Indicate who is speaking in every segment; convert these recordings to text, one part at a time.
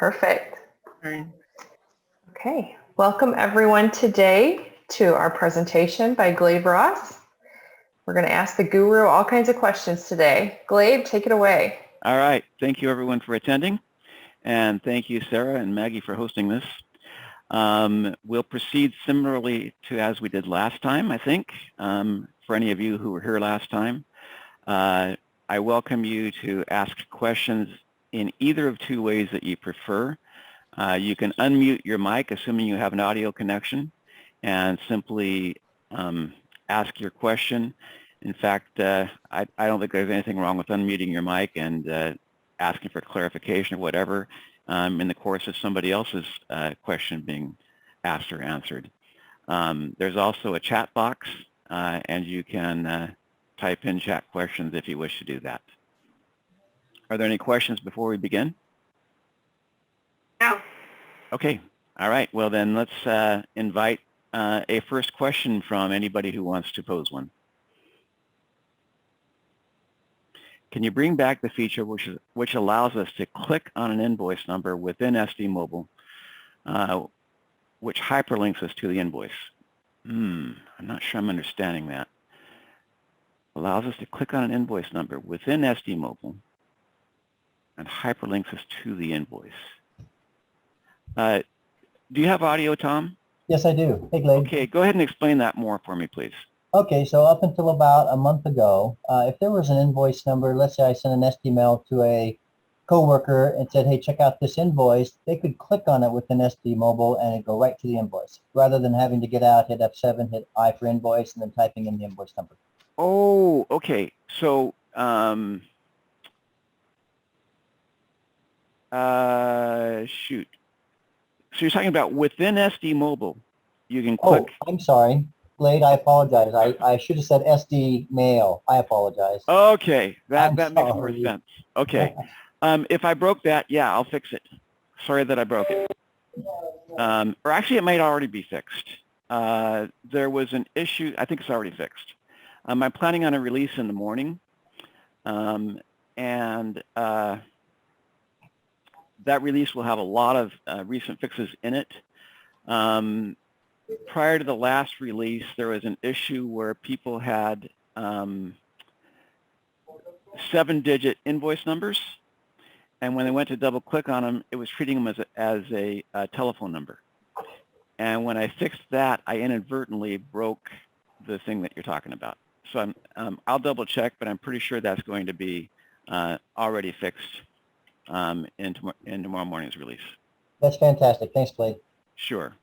Speaker 1: Perfect.
Speaker 2: Right.
Speaker 1: Okay, welcome everyone today to our presentation by Glade Ross. We're going to ask the guru all kinds of questions today. Glade, take it away.
Speaker 2: All right. Thank you, everyone, for attending. And thank you, Sarah and Maggie, for hosting this. We'll proceed similarly to as we did last time, I think. For any of you who were here last time, I welcome you to ask questions in either of two ways that you prefer. You can unmute your mic, assuming you have an audio connection, and simply ask your question. In fact, I don't think there's anything wrong with unmuting your mic and asking for clarification or whatever in the course of somebody else's question being asked or answered. There's also a chat box, and you can type in chat questions if you wish to do that. Are there any questions before we begin?
Speaker 1: No.
Speaker 2: Okay. All right. Well, then let's invite a first question from anybody who wants to pose one. Can you bring back the feature which allows us to click on an invoice number within SD Mobile, which hyperlinks us to the invoice? I'm not sure I'm understanding that. Allows us to click on an invoice number within SD Mobile and hyperlinks us to the invoice. Do you have audio, Tom?
Speaker 3: Yes, I do. Hey, Glade.
Speaker 2: Okay, go ahead and explain that more for me, please.
Speaker 3: Okay, so up until about a month ago, if there was an invoice number, let's say I sent an SD-mail to a coworker and said, hey, check out this invoice, they could click on it within SD Mobile and it'd go right to the invoice, rather than having to get out, hit F7, hit I for invoice, and then typing in the invoice number.
Speaker 2: Oh, okay. So, shoot. So you're talking about within SD Mobile, you can click.
Speaker 3: Oh, I'm sorry. Glade, I apologize. I should have said SD mail. I apologize.
Speaker 2: Okay, that makes more
Speaker 3: sorry.
Speaker 2: sense. Okay. If I broke that, yeah, I'll fix it. Sorry that I broke it. Or actually, it might already be fixed. There was an issue. I think it's already fixed. I'm planning on a release in the morning. That release will have a lot of recent fixes in it. Prior to the last release, there was an issue where people had 7-digit invoice numbers, and when they went to double click on them, it was treating them as a telephone number. And when I fixed that, I inadvertently broke the thing that you're talking about. So I'll double check, but I'm pretty sure that's going to be already fixed in tomorrow morning's release.
Speaker 3: That's fantastic. Thanks, Glade.
Speaker 2: Sure.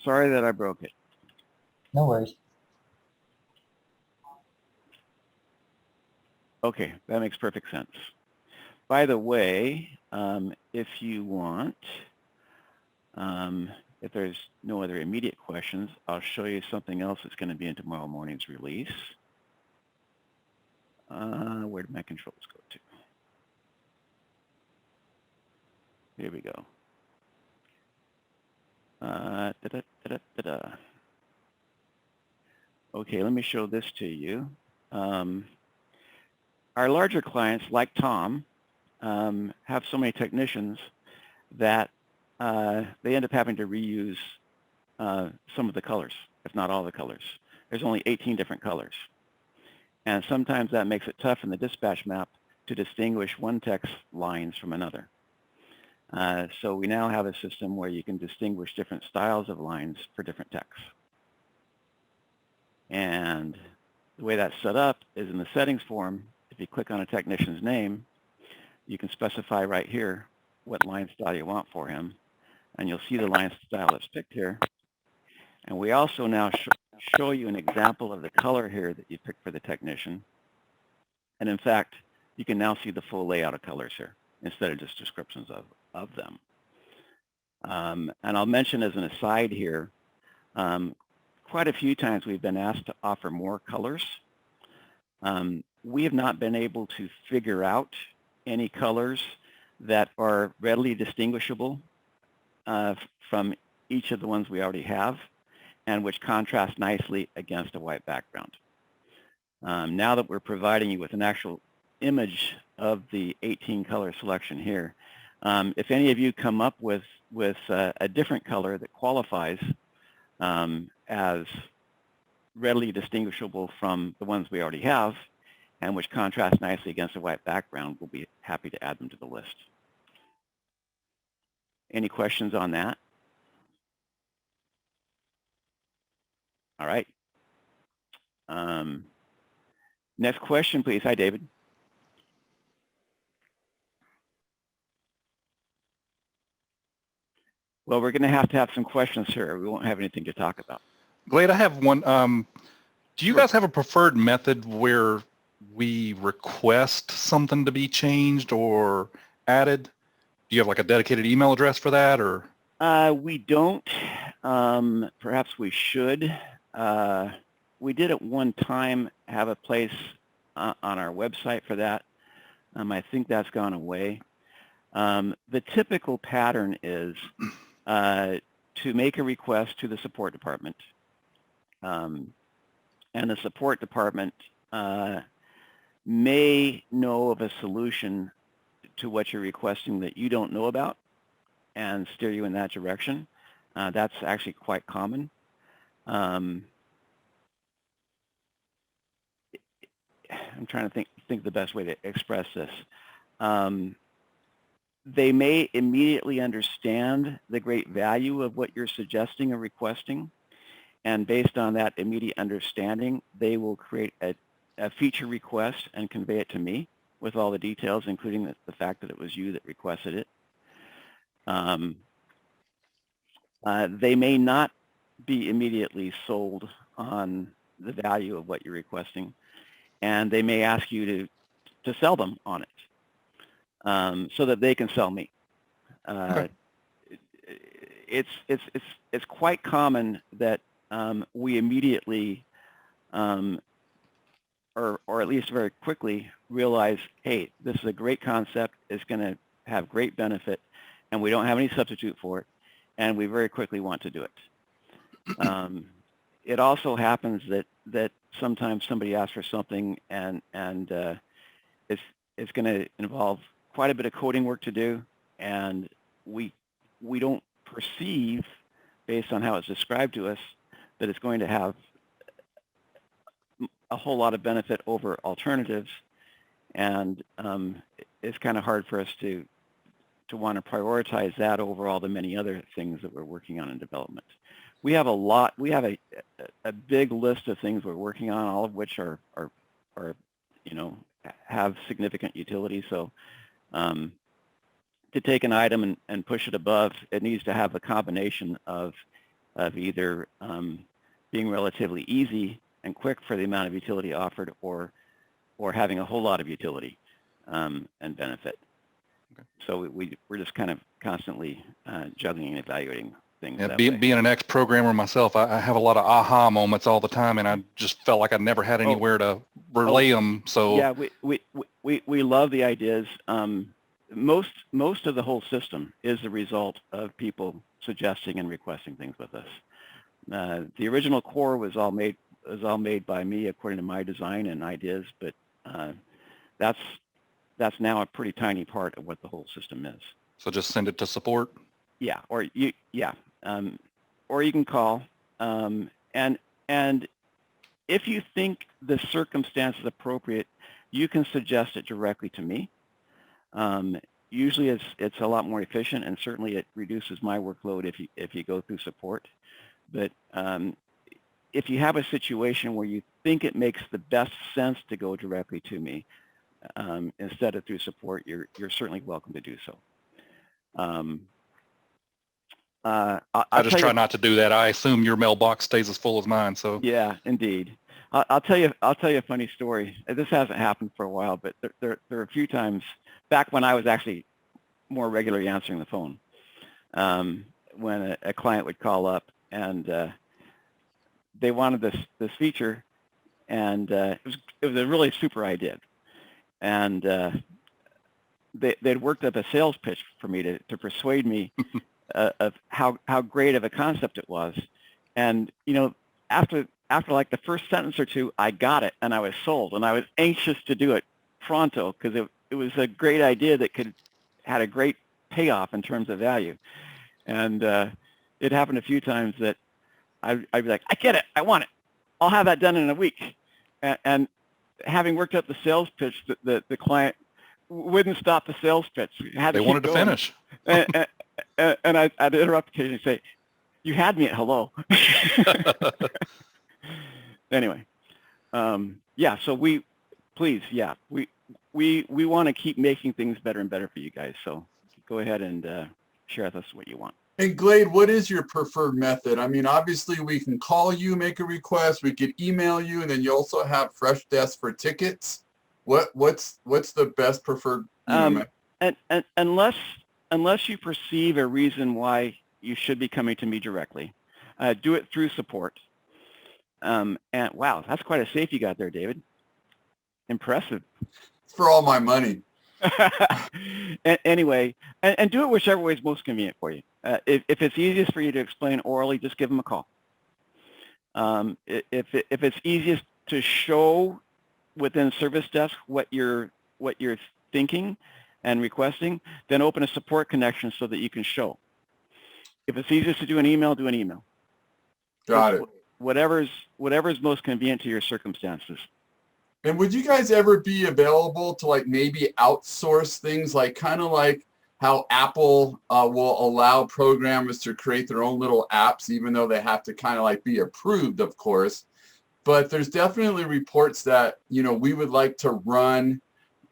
Speaker 2: Sorry that I broke it.
Speaker 3: No worries.
Speaker 2: Okay, that makes perfect sense. By the way, if you want, if there's no other immediate questions, I'll show you something else that's going to be in tomorrow morning's release. Where did my controls go to? Here we go. Okay, let me show this to you. Our larger clients, like Tom, have so many technicians that they end up having to reuse some of the colors, if not all the colors. There's only 18 different colors. And sometimes that makes it tough in the dispatch map to distinguish one text lines from another. So we now have a system where you can distinguish different styles of lines for different texts. And the way that's set up is in the settings form. If you click on a technician's name, you can specify right here what line style you want for him. And you'll see the line style that's picked here. And we also now show you an example of the color here that you picked for the technician. And in fact, you can now see the full layout of colors here instead of just descriptions of them. And I'll mention as an aside here, quite a few times we've been asked to offer more colors. We have not been able to figure out any colors that are readily distinguishable from each of the ones we already have and which contrast nicely against a white background. Now that we're providing you with an actual image of the 18 color selection here, If any of you come up with a different color that qualifies as readily distinguishable from the ones we already have, and which contrast nicely against a white background, we'll be happy to add them to the list. Any questions on that? All right. Next question, please. Hi, David. Well, we're going to have some questions here. We won't have anything to talk about.
Speaker 4: Glade, I have one. Do you
Speaker 2: Sure.
Speaker 4: guys have a preferred method where we request something to be changed or added? Do you have like a dedicated email address for that, or?
Speaker 2: We don't. Perhaps we should. We did at one time have a place on our website for that. I think that's gone away. The typical pattern is to make a request to the support department. And the support department may know of a solution to what you're requesting that you don't know about and steer you in that direction. That's actually quite common. I'm trying to think the best way to express this. They may immediately understand the great value of what you're suggesting or requesting, and based on that immediate understanding, they will create a feature request and convey it to me with all the details, including the fact that it was you that requested it. They may not be immediately sold on the value of what you're requesting, and they may ask you to sell them on it so that they can sell me.
Speaker 4: Okay.
Speaker 2: It's quite common that we immediately or at least very quickly realize, hey, this is a great concept, it's going to have great benefit, and we don't have any substitute for it, and we very quickly want to do it. It also happens that sometimes somebody asks for something and it's going to involve quite a bit of coding work to do, and we don't perceive, based on how it's described to us, that it's going to have a whole lot of benefit over alternatives, and it's kind of hard for us to want to prioritize that over all the many other things that we're working on in development. We have a big list of things we're working on, all of which are have significant utility. So to take an item and push it above, it needs to have a combination of either being relatively easy and quick for the amount of utility offered, or having a whole lot of utility and benefit.
Speaker 4: Okay.
Speaker 2: So we're just kind of constantly juggling and evaluating things.
Speaker 4: Yeah, being an ex-programmer myself, I have a lot of aha moments all the time, and I just felt like I never had anywhere to relay them. So
Speaker 2: yeah, we love the ideas. Most of the whole system is the result of people suggesting and requesting things with us. The original core was all made by me according to my design and ideas, but that's now a pretty tiny part of what the whole system is.
Speaker 4: So just send it to support.
Speaker 2: Yeah, or you can call, and if you think the circumstance is appropriate, you can suggest it directly to me. Usually it's a lot more efficient, and certainly it reduces my workload if you go through support. But if you have a situation where you think it makes the best sense to go directly to me instead of through support, you're certainly welcome to do so.
Speaker 4: I just try not to do that. I assume your mailbox stays as full as mine. So
Speaker 2: yeah, indeed. I'll tell you a funny story. This hasn't happened for a while, but there are a few times back when I was actually more regularly answering the phone, when a client would call up and they wanted this feature, and it was a really super idea, and they'd worked up a sales pitch for me to persuade me of how great of a concept it was, and after like the first sentence or two, I got it and I was sold, and I was anxious to do it pronto because it was a great idea that had a great payoff in terms of value. And it happened a few times that I'd be like, I get it, I want it, I'll have that done in a week. And having worked up the sales pitch, the client wouldn't stop the sales pitch.
Speaker 4: They wanted to finish.
Speaker 2: And I'd interrupt occasionally and say, you had me at hello. Anyway, yeah, so we want to keep making things better and better for you guys. So go ahead and share with us what you want.
Speaker 5: And Glade, what is your preferred method? I mean, obviously we can call you, make a request, we could email you, and then you also have ServiceDesk for tickets. What's the best preferred method?
Speaker 2: And unless you perceive a reason why you should be coming to me directly, do it through support. And wow, that's quite a safe you got there, David. Impressive.
Speaker 5: It's for all my money.
Speaker 2: Anyway, and do it whichever way is most convenient for you. If it's easiest for you to explain orally, just give them a call. If it's easiest to show within ServiceDesk what you're thinking and requesting, then open a support connection so that you can show. If it's easiest to do an email, do an email.
Speaker 5: Got it.
Speaker 2: Whatever's most convenient to your circumstances.
Speaker 5: And would you guys ever be available to like maybe outsource things, like kind of like how Apple will allow programmers to create their own little apps, even though they have to kind of like be approved, of course. But there's definitely reports that, you know, we would like to run,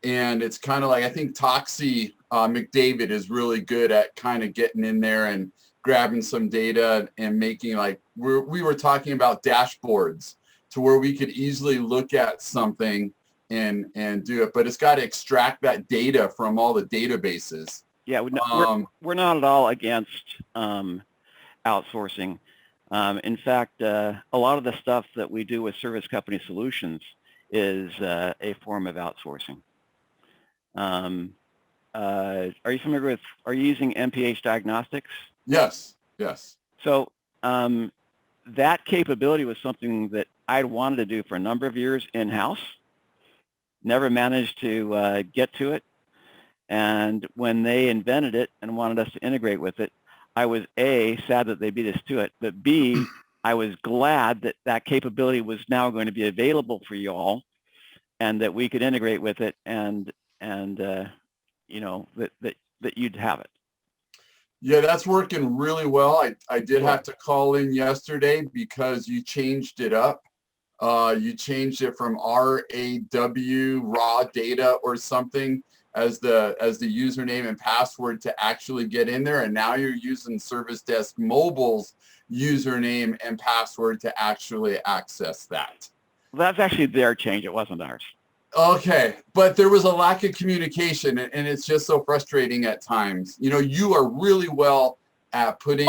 Speaker 5: and it's kind of like, I think Toxie McDavid is really good at kind of getting in there and grabbing some data and making like, we were talking about dashboards to where we could easily look at something and do it, but it's got to extract that data from all the databases.
Speaker 2: Yeah, we're not at all against outsourcing. In fact, a lot of the stuff that we do with service company solutions is a form of outsourcing. Are you familiar with, are you using MPH Diagnostics?
Speaker 5: Yes, yes.
Speaker 2: So that capability was something that I'd wanted to do for a number of years in-house. Never managed to get to it. And when they invented it and wanted us to integrate with it, I was A, sad that they beat us to it, but B, I was glad that that capability was now going to be available for you all, and that we could integrate with it, and you know, that you'd have it.
Speaker 5: Yeah, that's working really well. I did have to call in yesterday because you changed it up. You changed it from RAW raw data or something as the username and password to actually get in there, and now you're using ServiceDesk Mobile's username and password to actually access that.
Speaker 2: Well, that's actually their change. It wasn't ours.
Speaker 5: Okay, but there was a lack of communication, and it's just so frustrating at times. You know, you are really well at putting,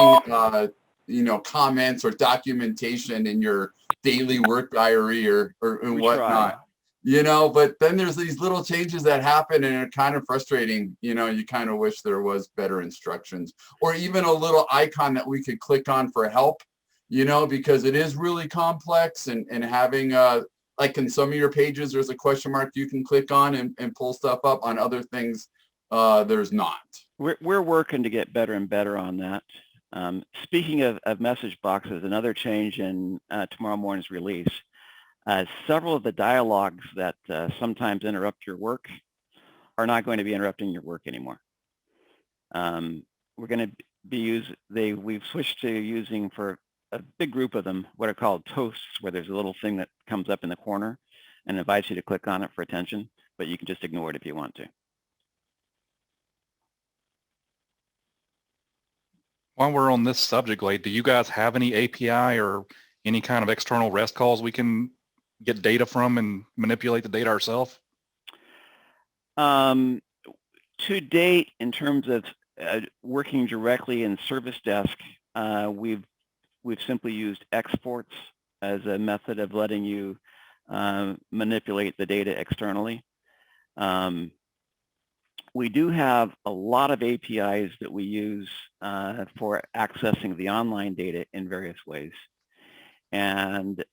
Speaker 5: you know, comments or documentation in your daily work diary or whatnot. You know, but then there's these little changes that happen, and they're kind of frustrating. You know, you kind of wish there was better instructions, or even a little icon that we could click on for help, you know, because it is really complex, and having like in some of your pages, there's a question mark you can click on and pull stuff up. On other things, there's not.
Speaker 2: We're working to get better and better on that. Speaking of message boxes, another change in tomorrow morning's release, several of the dialogues that sometimes interrupt your work are not going to be interrupting your work anymore. We're going to be we've switched to using, for a big group of them, what are called toasts, where there's a little thing that comes up in the corner and invites you to click on it for attention, but you can just ignore it if you want to.
Speaker 4: While we're on this subject, Glade, do you guys have any API or any kind of external REST calls we can get data from and manipulate the data ourselves?
Speaker 2: To date, in terms of working directly in ServiceDesk, we've simply used exports as a method of letting you manipulate the data externally. We do have a lot of APIs that we use for accessing the online data in various ways. And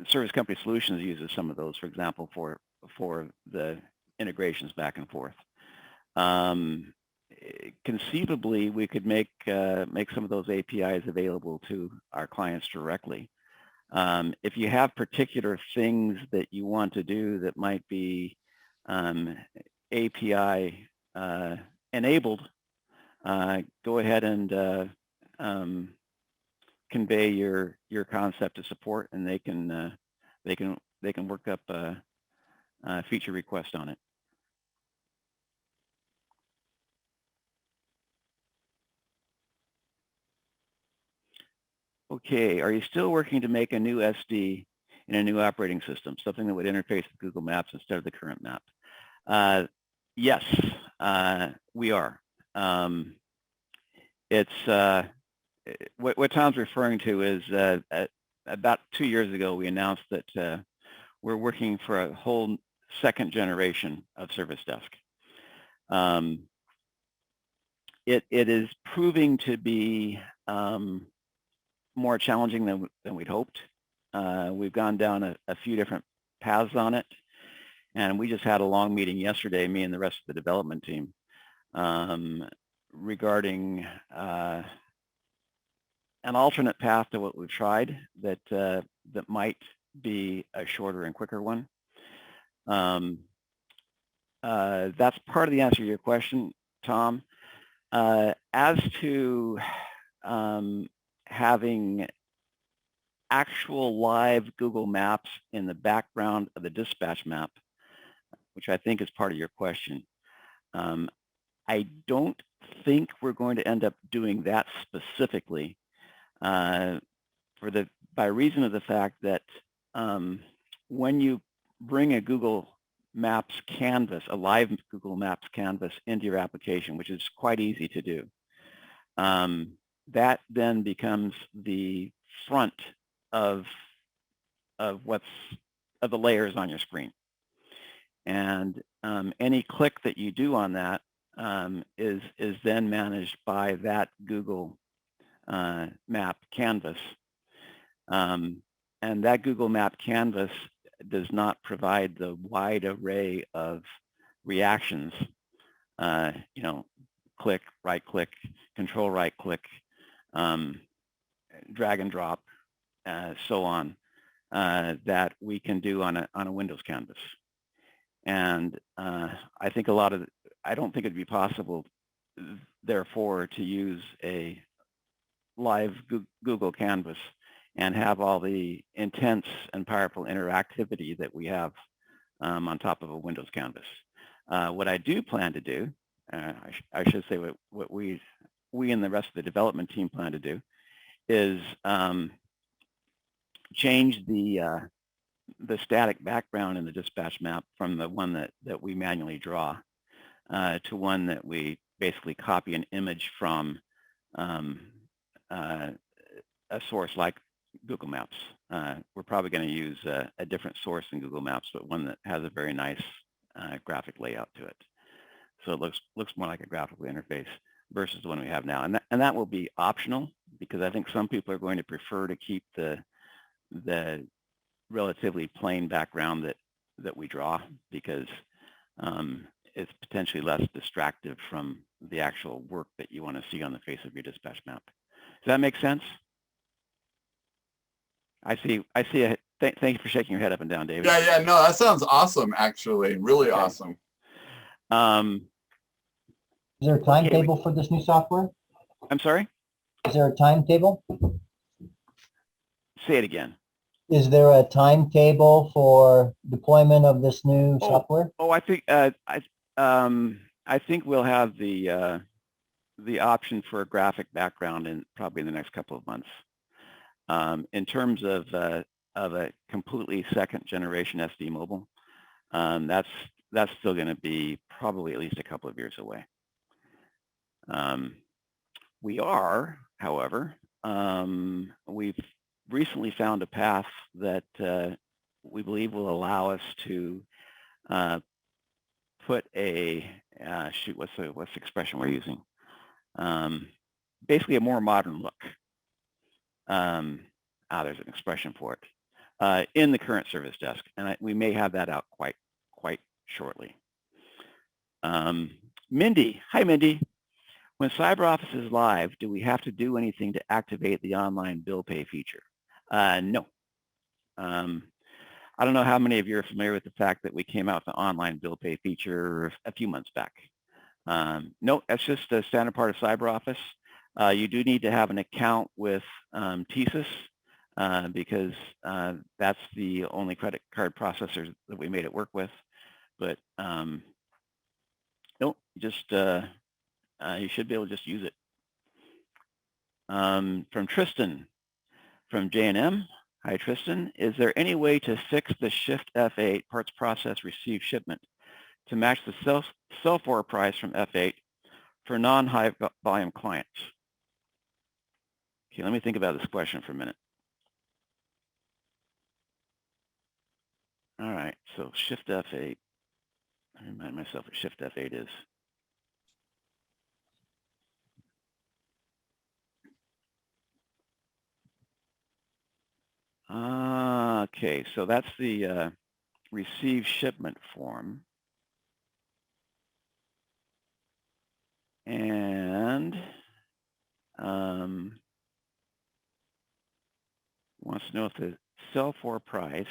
Speaker 2: Service Company Solutions uses some of those, for example, for the integrations back and forth. Conceivably, we could make some of those APIs available to our clients directly. If you have particular things that you want to do that might be API enabled, go ahead and convey your concept to support, and they can work up a feature request on it. Okay, are you still working to make a new SD in a new operating system, something that would interface with Google Maps instead of the current map? Yes, we are. It's what Tom's referring to is about 2 years ago, we announced that we're working for a whole second generation of ServiceDesk. It is proving to be more challenging than we'd hoped. We've gone down a few different paths on it, and we just had a long meeting yesterday, me and the rest of the development team, regarding an alternate path to what we've tried that might be a shorter and quicker one. That's part of the answer to your question, Tom. As to having actual live Google Maps in the background of the dispatch map, which I think is part of your question, I don't think we're going to end up doing that specifically by reason of the fact that when you bring a Google Maps canvas, a live Google Maps canvas into your application, which is quite easy to do, that then becomes the front of the layers on your screen. And any click that you do on that is then managed by that Google Map canvas. And that Google Map canvas does not provide the wide array of reactions, click, right click, control right click, drag and drop, so on, that we can do on a Windows canvas. And I think I don't think it'd be possible, therefore, to use a live Google canvas and have all the intense and powerful interactivity that we have on top of a Windows canvas. What I do plan to do, I should say what we and the rest of the development team plan to do, is change the static background in the dispatch map from the one that we manually draw to one that we basically copy an image from a source like Google Maps. We're probably going to use a different source than Google Maps, but one that has a very nice graphic layout to it. So it looks more like a graphical interface versus the one we have now. And that will be optional, because I think some people are going to prefer to keep the relatively plain background that we draw, because it's potentially less distractive from the actual work that you want to see on the face of your dispatch map. Does that make sense? I see. Thank you for shaking your head up and down, David.
Speaker 5: Yeah, no, that sounds awesome, actually. Really awesome.
Speaker 3: Is there a timetable for this new software?
Speaker 2: I'm sorry?
Speaker 3: Is there a timetable?
Speaker 2: Say it again.
Speaker 3: Is there a timetable for deployment of this new software?
Speaker 2: I think we'll have the option for a graphic background in probably the next couple of months. In terms of a completely second generation SD mobile, that's still going to be probably at least a couple of years away. We are, however, we've recently found a path that we believe will allow us to put a what's the expression we're using? Basically, a more modern look. There's an expression for it in the current ServiceDesk, and we may have that out quite shortly. Mindy. Hi, Mindy. When CyberOffice is live, do we have to do anything to activate the online bill pay feature? No. I don't know how many of you are familiar with the fact that we came out with the online bill pay feature a few months back. No, that's just a standard part of CyberOffice. You do need to have an account with TSYS because that's the only credit card processor that we made it work with. But no, just you should be able to just use it. From Tristan, from J&M. Hi, Tristan. Is there any way to fix the Shift F8 parts process receive shipment to match the sell for price from F8 for non-high volume clients? Okay, let me think about this question for a minute. All right, so Shift F8. I remind myself what Shift F8 is. Okay, so that's the receive shipment form. And wants to know if the sell for price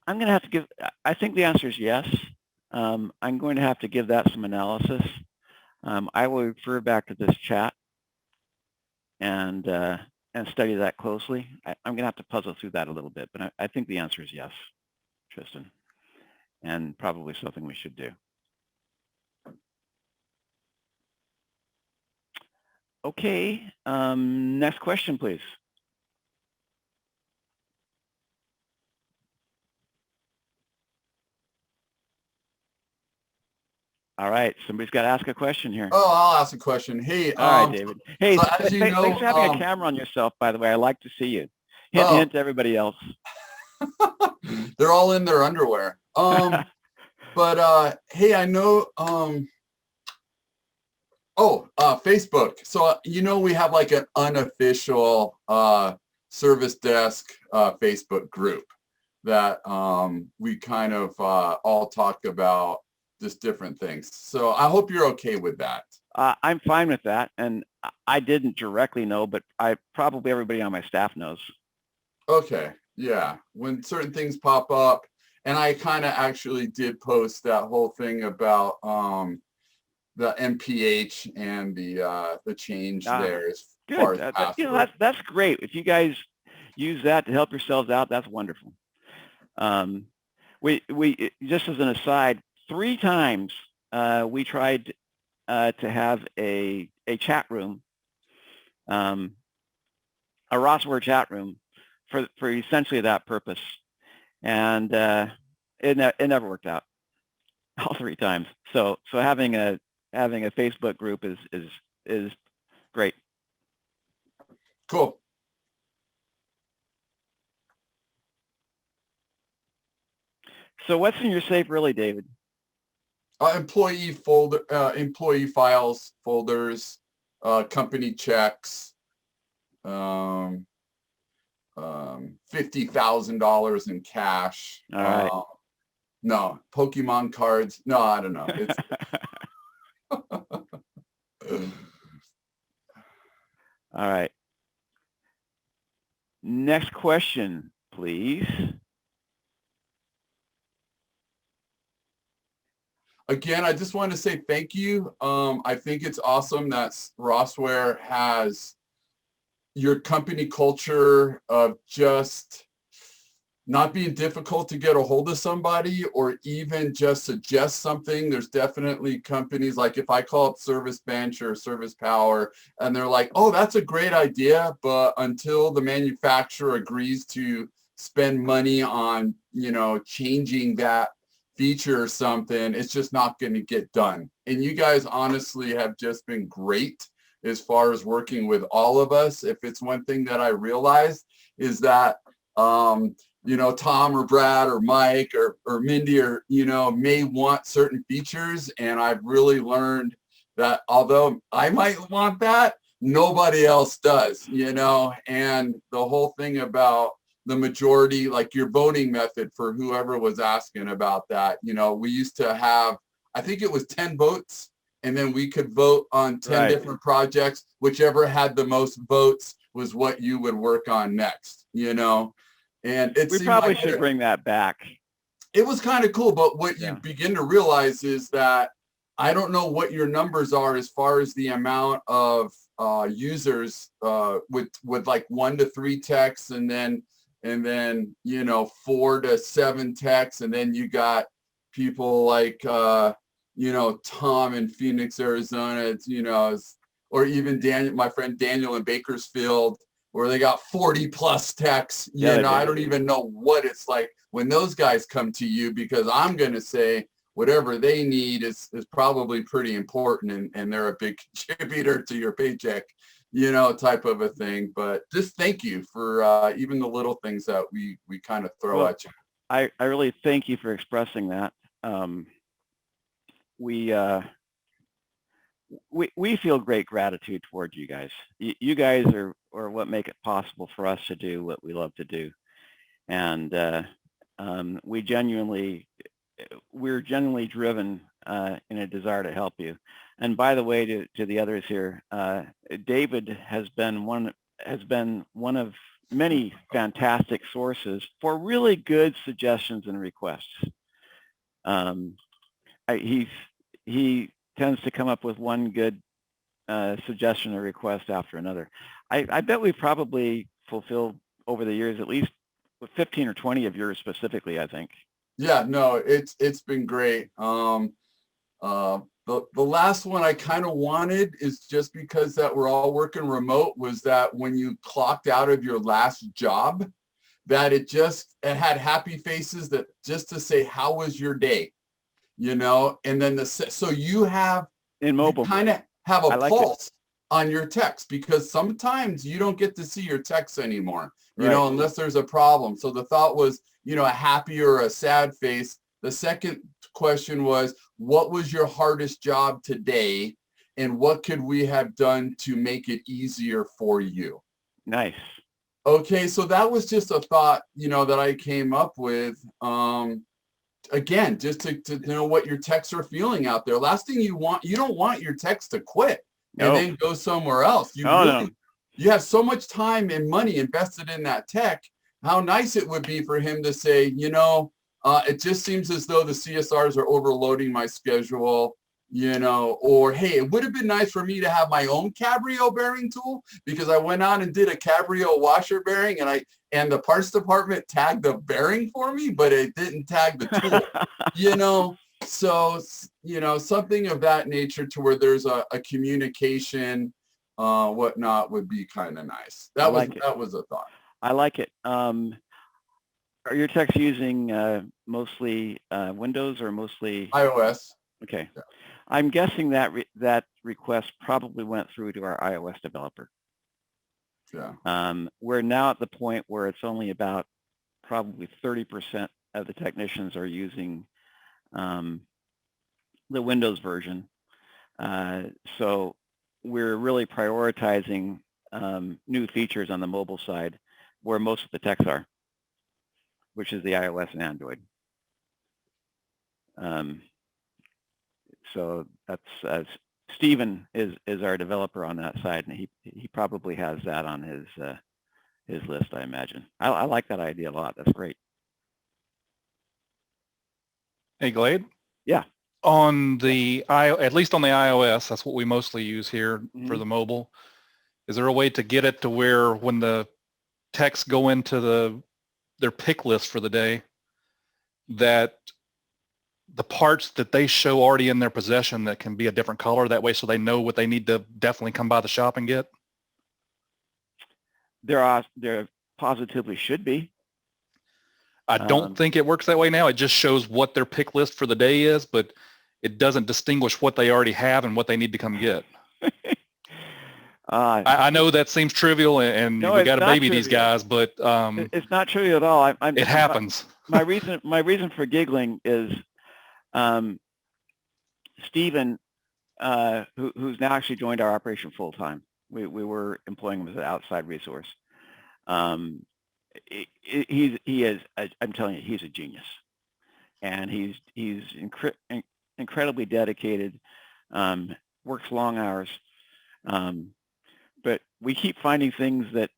Speaker 2: I'm going to have to give, I think the answer is yes. I'm going to have to give that some analysis. I will refer back to this chat and study that closely. I'm going to have to puzzle through that a little bit, but I think the answer is yes, Tristan, and probably something we should do. Okay, next question, please. All right, somebody's got to ask a question here.
Speaker 5: Oh, I'll ask a question. Hey,
Speaker 2: all right, David. Hey,
Speaker 5: so as you know,
Speaker 2: thanks for having a camera on yourself, by the way. I like to see you. Hint, hint to everybody else.
Speaker 5: They're all in their underwear. But hey, I know. Facebook. So you know we have like an unofficial ServiceDesk Facebook group that we kind of all talk about just different things. So I hope you're okay with that.
Speaker 2: I'm fine with that, and I didn't directly know, but probably everybody on my staff knows.
Speaker 5: Okay, yeah. When certain things pop up, and I kind of actually did post that whole thing about the MPH and the change there as far as password.
Speaker 2: You know, that's great. If you guys use that to help yourselves out, that's wonderful. We just as an aside, 3 times we tried to have a chat room, a Rossware chat room for essentially that purpose, and it never worked out all 3 times. So having a Facebook group is great.
Speaker 5: Cool.
Speaker 2: So what's in your safe really, David?
Speaker 5: Employee folder, employee files, folders, company checks, $50,000 in cash.
Speaker 2: All right.
Speaker 5: No, Pokemon cards. No, I don't know. It's
Speaker 2: all right. Next question, please.
Speaker 5: Again, I just want to say thank you. I think it's awesome that Rossware has your company culture of just not being difficult to get a hold of somebody or even just suggest something. There's definitely companies like if I call up Service Bench or Service Power and they're like, oh, that's a great idea. But until the manufacturer agrees to spend money on, you know, changing that feature or something, it's just not going to get done. And you guys honestly have just been great as far as working with all of us. If it's one thing that I realized is that, you know, Tom or Brad or Mike or Mindy or, you know, may want certain features. And I've really learned that although I might want that, nobody else does, and the whole thing about the majority, like your voting method for whoever was asking about that, we used to have, I think it was 10 votes, and then we could vote on 10
Speaker 2: Right.
Speaker 5: different projects. Whichever had the most votes was what you would work on next, and it
Speaker 2: We
Speaker 5: seemed
Speaker 2: probably
Speaker 5: like
Speaker 2: should bring that back.
Speaker 5: it was kind of cool. But what you
Speaker 2: Yeah.
Speaker 5: begin to realize is that I don't know what your numbers are as far as the amount of users with like 1 to 3 texts, and then 4 to 7 texts, and then you got people like Tom in Phoenix, Arizona, or even Daniel, my friend Daniel in Bakersfield, where they got 40 plus texts.
Speaker 2: Yeah,
Speaker 5: I don't even know what it's like when those guys come to you, because I'm going to say whatever they need is probably pretty important, and they're a big contributor to your paycheck, type of a thing. But just thank you for even the little things that we kind of throw at you.
Speaker 2: I really thank you for expressing that. We feel great gratitude towards you guys. You guys are what make it possible for us to do what we love to do, and we're genuinely driven in a desire to help you. And by the way, to the others here, David has been one of many fantastic sources for really good suggestions and requests. He tends to come up with one good suggestion or request after another. I bet we've probably fulfilled over the years at least 15 or 20 of yours specifically, I think.
Speaker 5: Yeah, no, it's been great. The last one I kind of wanted is just because that we're all working remote, was that when you clocked out of your last job, that it had happy faces, that just to say, how was your day? And then so you have
Speaker 2: in mobile,
Speaker 5: you kind of have a
Speaker 2: like
Speaker 5: pulse on your text, because sometimes you don't get to see your texts anymore,
Speaker 2: right.
Speaker 5: Unless there's a problem. So the thought was, a happy or a sad face. The second question was, what was your hardest job today, and what could we have done to make it easier for you?
Speaker 2: Nice.
Speaker 5: Okay, so that was just a thought, that I came up with. Again, just to know what your texts are feeling out there. Last thing you don't want your text to quit and then go somewhere else. You have so much time and money invested in that tech. How nice it would be for him to say, it just seems as though the CSRs are overloading my schedule, or, hey, it would have been nice for me to have my own Cabrio bearing tool, because I went out and did a Cabrio washer bearing, and the parts department tagged the bearing for me, but it didn't tag the tool, so, something of that nature, to where there's a communication, whatnot, would be kind of nice. That was a thought.
Speaker 2: I like it. Are your techs using mostly Windows or mostly
Speaker 5: iOS?
Speaker 2: Okay.
Speaker 5: Yeah.
Speaker 2: I'm guessing that that request probably went through to our iOS developer.
Speaker 5: Yeah.
Speaker 2: We're now at the point where it's only about probably 30% of the technicians are using the Windows version. So we're really prioritizing new features on the mobile side, where most of the techs are, which is the iOS and Android. So that's Stephen is our developer on that side, and he probably has that on his list, I imagine. I like that idea a lot. That's great.
Speaker 4: Hey, Glade?
Speaker 2: Yeah.
Speaker 4: At least on the iOS, that's what we mostly use here for the mobile. Is there a way to get it to where when the texts go into their pick list for the day, that the parts that they show already in their possession that can be a different color, that way so they know what they need to definitely come by the shop and get?
Speaker 2: There positively should be.
Speaker 4: I don't think it works that way now. It just shows what their pick list for the day is, but it doesn't distinguish what they already have and what they need to come get. I know that seems trivial, and we got to baby these guys, but
Speaker 2: it's not trivial at all.
Speaker 4: It happens.
Speaker 2: My reason for giggling is Stephen, who's now actually joined our operation full time. We were employing him as an outside resource. I'm telling you, he's a genius, and he's incredibly dedicated. Works long hours, but we keep finding things that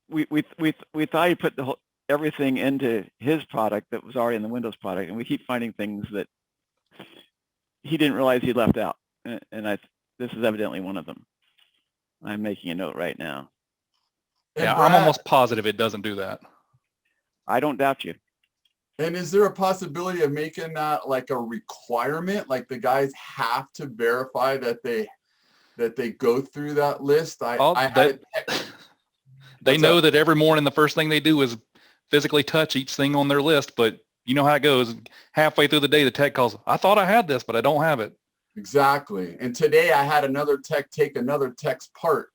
Speaker 2: we thought he put everything into his product that was already in the Windows product, and we keep finding things that he didn't realize he left out, and this is evidently one of them. I'm making a note right now.
Speaker 4: Yeah, I'm almost positive it doesn't do that.
Speaker 2: I don't doubt you.
Speaker 5: And is there a possibility of making that like a requirement? Like the guys have to verify that they go through that list?
Speaker 4: They know that every morning the first thing they do is physically touch each thing on their list, but you know how it goes. Halfway through the day, the tech calls, I thought I had this, but I don't have it.
Speaker 5: Exactly. And today I had another tech take another tech's part.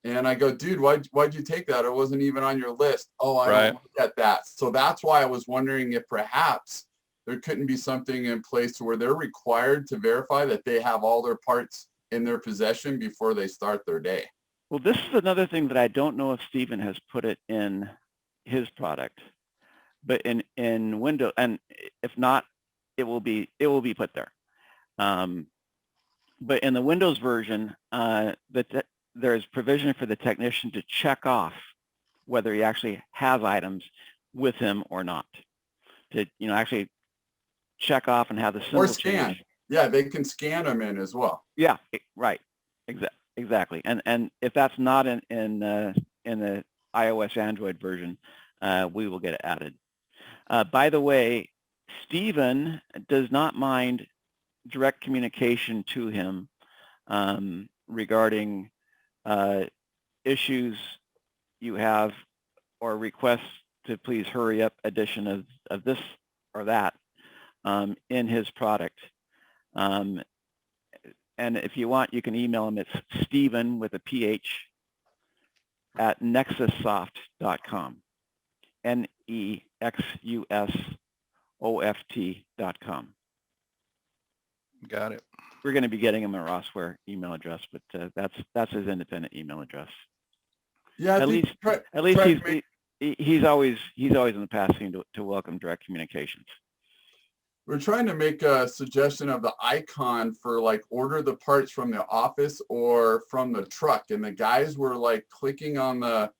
Speaker 5: And I go, dude, why'd you take that? It wasn't even on your list. Oh, I don't look at that. So that's why I was wondering if perhaps there couldn't be something in place to where they're required to verify that they have all their parts in their possession before they start their day.
Speaker 2: Well, this is another thing that I don't know if Stephen has put it in his product, but in Windows, and if not, it will be put there. But in the Windows version, there is provision for the technician to check off whether he actually has items with him or not. To actually check off and have the symbol
Speaker 5: or scan.
Speaker 2: change.
Speaker 5: Yeah, they can scan them in as well.
Speaker 2: Yeah, right. Exactly. And if that's not in the iOS Android version, we will get it added. By the way, Stephen does not mind direct communication to him regarding issues you have or requests to please hurry up addition of this or that in his product. And if you want, you can email him. It's Stephen with a PH at nexussoft.com. NEXUSOFT.com.
Speaker 4: Got it.
Speaker 2: We're going to be getting him a Rossware email address, but that's his independent email address.
Speaker 5: Yeah,
Speaker 2: at least he's always in the past seemed to welcome direct communications.
Speaker 5: We're trying to make a suggestion of the icon for like order the parts from the office or from the truck, and the guys were like clicking on the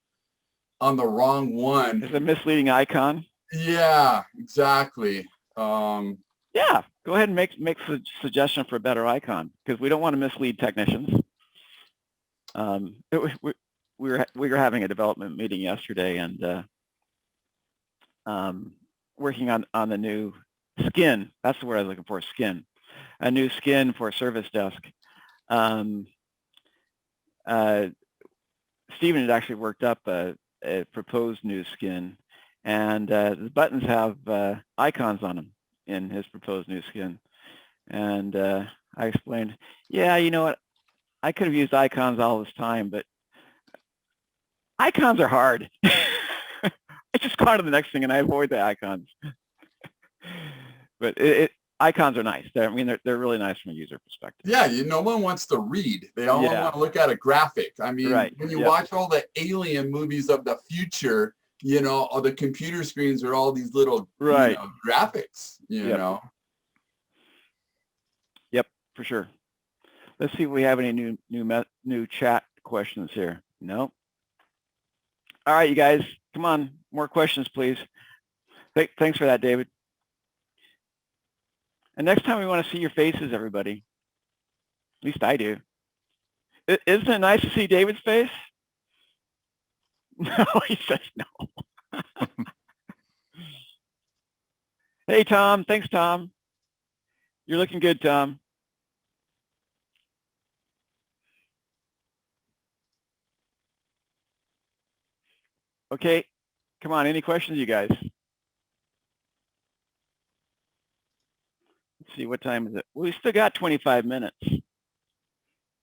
Speaker 5: wrong one.
Speaker 2: It's a misleading icon.
Speaker 5: Yeah, exactly.
Speaker 2: Yeah, go ahead and make a suggestion for a better icon, because we don't want to mislead technicians. We were having a development meeting yesterday, and working on the new skin. That's the word I was looking for. Skin, a new skin for ServiceDesk. Stephen had actually worked up a proposed new skin, and the buttons have icons on them in his proposed new skin. And I explained, yeah, you know what? I could have used icons all this time, but icons are hard. I just go on to the next thing and I avoid the icons. But icons are nice. They're really nice from a user perspective.
Speaker 5: Yeah, no one wants to read. They all want to look at a graphic. I mean, when you watch all the alien movies of the future, all the computer screens are all these little graphics, you know.
Speaker 2: Yep, for sure. Let's see if we have any new chat questions here. No. All right, you guys, come on, more questions, please. Thanks for that, David. And next time we want to see your faces, everybody. At least I do. Isn't it nice to see David's face? No, he says no. Hey, Tom. Thanks, Tom. You're looking good, Tom. Okay. Come on. Any questions, you guys? Let's see. What time is it? We still got 25 minutes.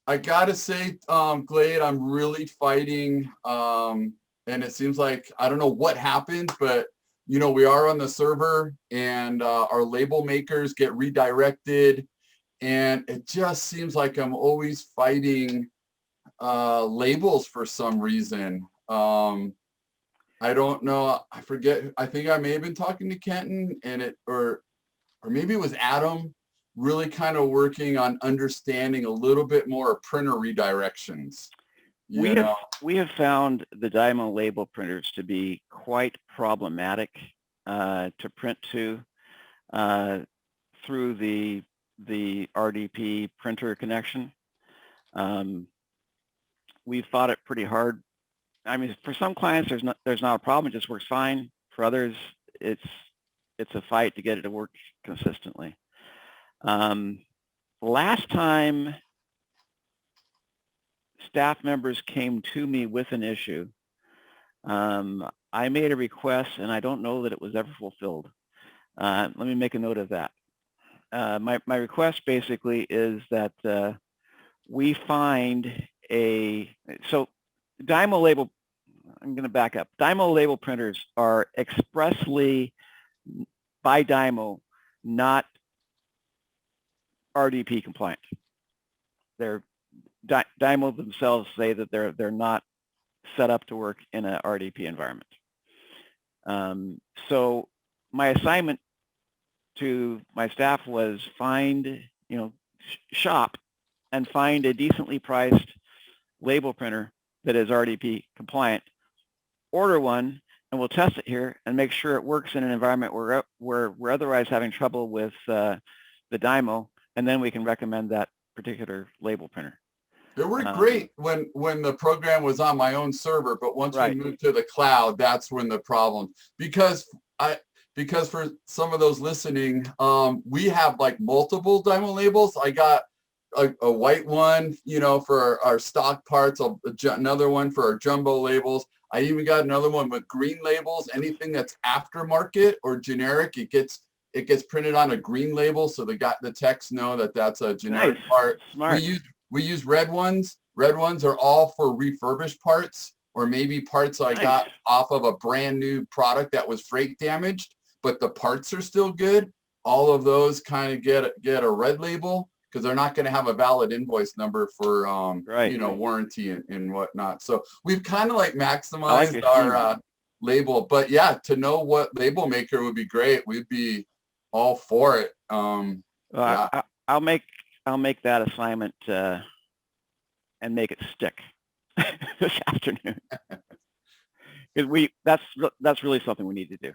Speaker 5: I gotta say, Glade, I'm really fighting, and it seems like, I don't know what happened, but we are on the server, and our label makers get redirected, and it just seems like I'm always fighting labels for some reason. I don't know. I forget. I think I may have been talking to Kenton, and or maybe it was Adam, really kind of working on understanding a little bit more of printer redirections.
Speaker 2: We have found the Dymo label printers to be quite problematic to print to through the RDP printer connection. We've fought it pretty hard. I mean, for some clients, there's not a problem; it just works fine. For others, it's a fight to get it to work consistently. Last time staff members came to me with an issue, I made a request, and I don't know that it was ever fulfilled. Let me make a note of that. My request basically is that we find so Dymo label, I'm going to back up. Dymo label printers are expressly by Dymo not RDP compliant. Dymo themselves say that they're not set up to work in an RDP environment. So my assignment to my staff was shop and find a decently priced label printer that is RDP compliant, order one, and we'll test it here and make sure it works in an environment where we're otherwise having trouble with the Dymo, and then we can recommend that particular label printer.
Speaker 5: It worked great when the program was on my own server, but once we moved to the cloud, that's when the problem. Because for some of those listening, we have like multiple Dymo labels. I got a white one, for our stock parts, another one for our jumbo labels. I even got another one with green labels. Anything that's aftermarket or generic, it gets printed on a green label, so the techs know that that's a generic part.
Speaker 2: Smart.
Speaker 5: We use red ones. Red ones are all for refurbished parts, or maybe parts I got off of a brand new product that was freight damaged, but the parts are still good. All of those kind of get a red label because they're not going to have a valid invoice number for warranty and whatnot. So we've kind of like maximized our label. But yeah, to know what label maker would be great. We'd be all for it.
Speaker 2: Yeah. I'll make that assignment and make it stick this afternoon. Because that's really something we need to do.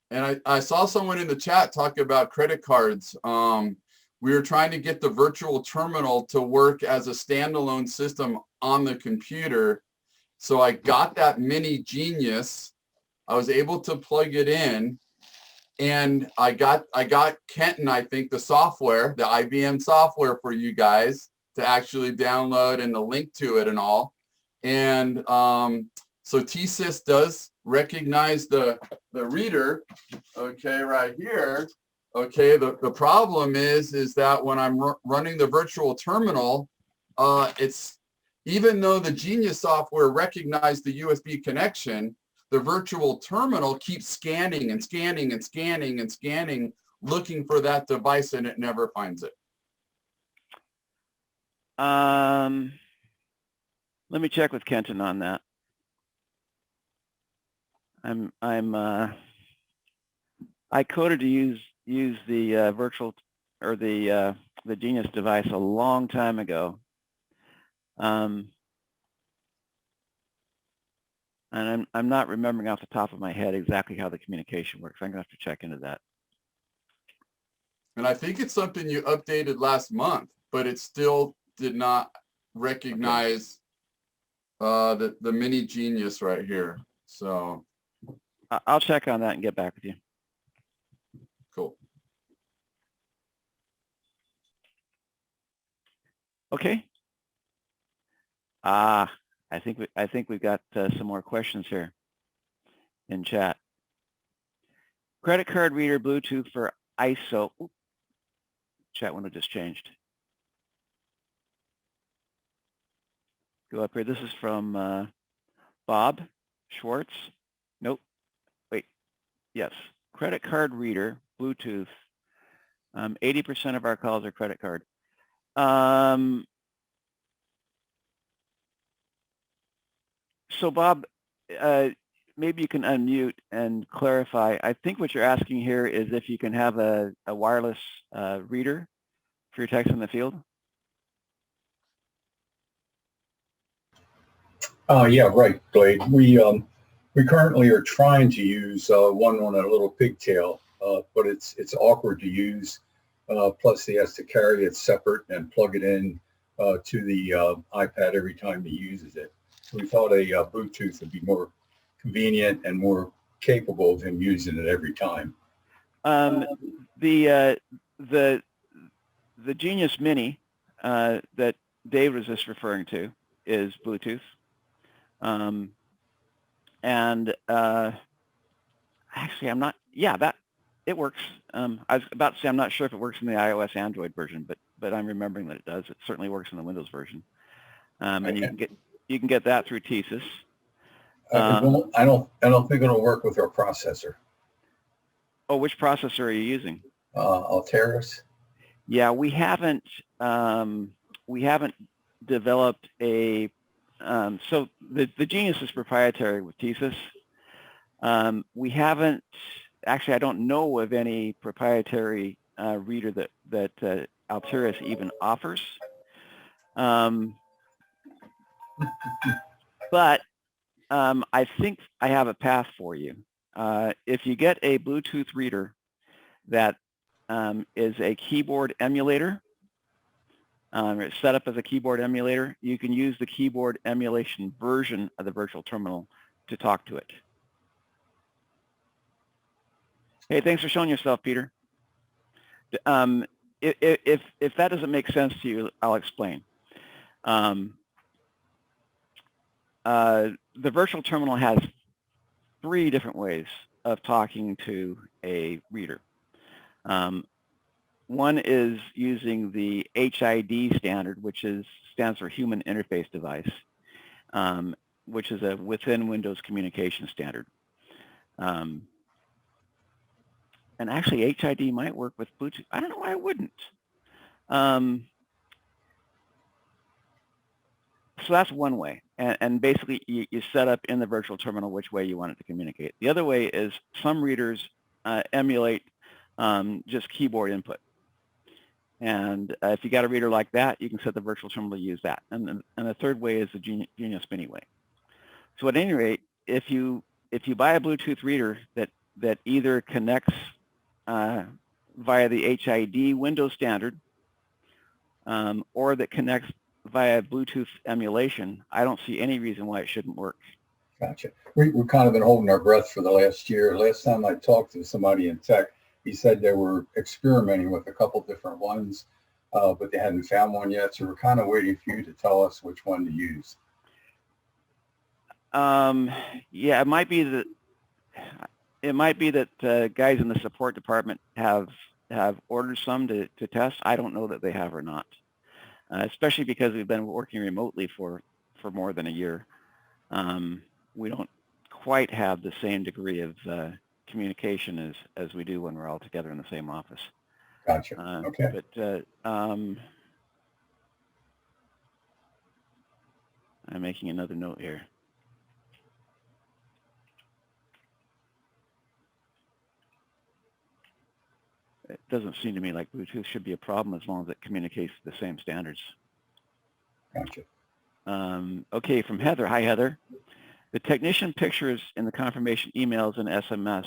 Speaker 5: And I saw someone in the chat talk about credit cards. We were trying to get the virtual terminal to work as a standalone system on the computer. So I got that mini Genius. I was able to plug it in, and I got Kenton, I think, the software, the IBM software for you guys to actually download and the link to it and all. And so TSYS does recognize the reader, okay, right here. Okay, the problem is that when I'm running the virtual terminal, it's, even though the Genius software recognized the USB connection, the virtual terminal keeps scanning and scanning and scanning and scanning, looking for that device, and it never finds it.
Speaker 2: Let me check with Kenton on that. I coded to use the virtual or the Genius device a long time ago, and I'm not remembering off the top of my head exactly how the communication works. I'm gonna have to check into that.
Speaker 5: And I think it's something you updated last month, but it still did not recognize the mini Genius right here. So
Speaker 2: I'll check on that and get back with you.
Speaker 5: Cool.
Speaker 2: Okay. I think we've got some more questions here in chat. Credit card reader Bluetooth for ISO. Ooh, chat window just changed. Go up here. This is from Bob Schwartz. Nope. Wait. Yes. Credit card reader Bluetooth 80% of our calls are credit card. So Bob, maybe you can unmute and clarify. I think what you're asking here is if you can have a wireless reader for your text in the field.
Speaker 6: Yeah, right, Glade. We currently are trying to use one on a little pigtail, but it's awkward to use. Plus, he has to carry it separate and plug it in to the iPad every time he uses it. So we thought a Bluetooth would be more convenient and more capable of him using it every time.
Speaker 2: The Genius Mini that Dave was just referring to is Bluetooth. Actually, I'm not, yeah, that, it works. I was about to say I'm not sure if it works in the iOS Android version, but I'm remembering that it does. It certainly works in the Windows version. And you can get that through TSYS.
Speaker 6: I don't think it'll work with our processor.
Speaker 2: Oh, which processor are you using?
Speaker 6: Alteris.
Speaker 2: Yeah, we haven't developed a so the Genius is proprietary with TSYS. We haven't actually. I don't know of any proprietary reader that Alteris even offers. But I think I have a path for you. If you get a Bluetooth reader that is a keyboard emulator, it's set up as a keyboard emulator, you can use the keyboard emulation version of the virtual terminal to talk to it. Hey, thanks for showing yourself, Peter. If that doesn't make sense to you, I'll explain. The virtual terminal has 3 different ways of talking to a reader. One is using the HID standard, which stands for Human Interface Device, which is a within Windows communication standard. And actually, HID might work with Bluetooth. I don't know why it wouldn't. So that's one way. And basically, you set up in the virtual terminal which way you want it to communicate. The other way is some readers emulate just keyboard input. And if you got a reader like that, you can set the virtual terminal to use that. And the third way is the Genius Mini way. So at any rate, if you buy a Bluetooth reader that either connects via the HID Windows standard or that connects via Bluetooth emulation, I don't see any reason why it shouldn't work.
Speaker 6: Gotcha. We've kind of been holding our breath for the last year. Last time I talked to somebody in tech, he said they were experimenting with a couple different ones, but they hadn't found one yet. So we're kind of waiting for you to tell us which one to use.
Speaker 2: Yeah, it might be that guys in the support department have ordered some to test. I don't know that they have or not, especially because we've been working remotely for more than a year. We don't quite have the same degree of communication as we do when we're all together in the same office.
Speaker 6: Gotcha. Okay.
Speaker 2: But I'm making another note here. It doesn't seem to me like Bluetooth should be a problem as long as it communicates the same standards.
Speaker 6: Gotcha.
Speaker 2: Okay, from Heather. Hi, Heather. The technician pictures in the confirmation emails and SMS.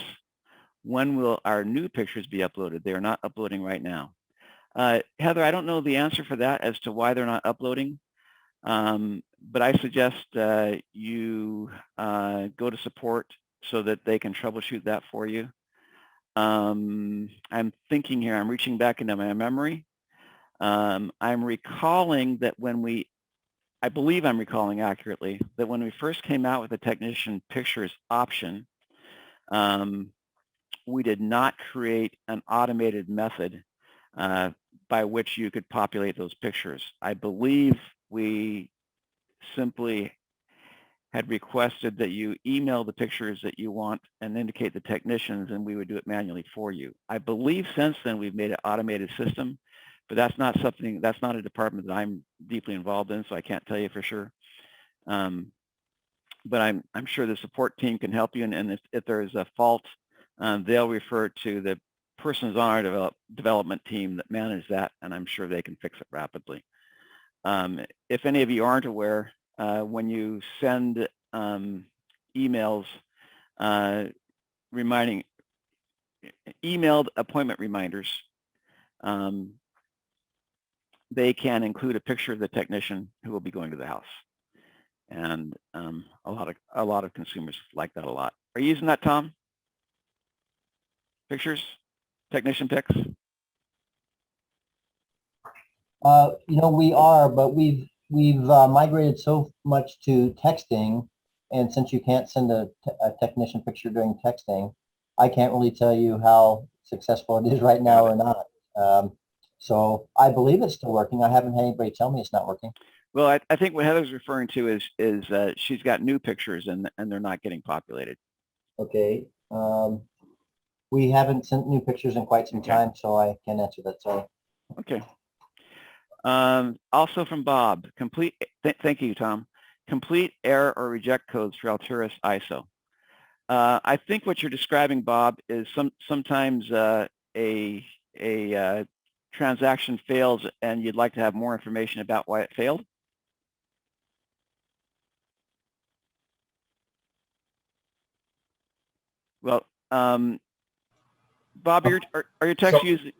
Speaker 2: When will our new pictures be uploaded? They are not uploading right now. Heather, I don't know the answer for that as to why they're not uploading, but I suggest you go to support so that they can troubleshoot that for you. I'm thinking here, I'm reaching back into my memory. I'm recalling that I believe I'm recalling accurately, that when we first came out with the technician pictures option, we did not create an automated method by which you could populate those pictures. I believe we simply had requested that you email the pictures that you want and indicate the technicians, and we would do it manually for you. I believe since then we've made an automated system, but that's not a department that I'm deeply involved in, so I can't tell you for sure. But I'm sure the support team can help you, and if there's a fault, they'll refer to the persons on our development team that manage that, and I'm sure they can fix it rapidly. If any of you aren't aware, when you send emails emailed appointment reminders, they can include a picture of the technician who will be going to the house. And a lot of consumers like that a lot. Are you using that, Tom? Pictures, technician pics?
Speaker 3: We are, but we've migrated so much to texting, and since you can't send a technician picture during texting, I can't really tell you how successful it is right now or not. So I believe it's still working. I haven't had anybody tell me it's not working.
Speaker 2: Well, I think what Heather's referring to is she's got new pictures and they're not getting populated.
Speaker 3: Okay. We haven't sent new pictures in quite some time, so I can't answer that. Sorry.
Speaker 2: Okay. Also from Bob, thank you, Tom. Complete error or reject codes for Alturas ISO. I think what you're describing, Bob, is sometimes a transaction fails and you'd like to have more information about why it failed. Well, Bob, are your texts using?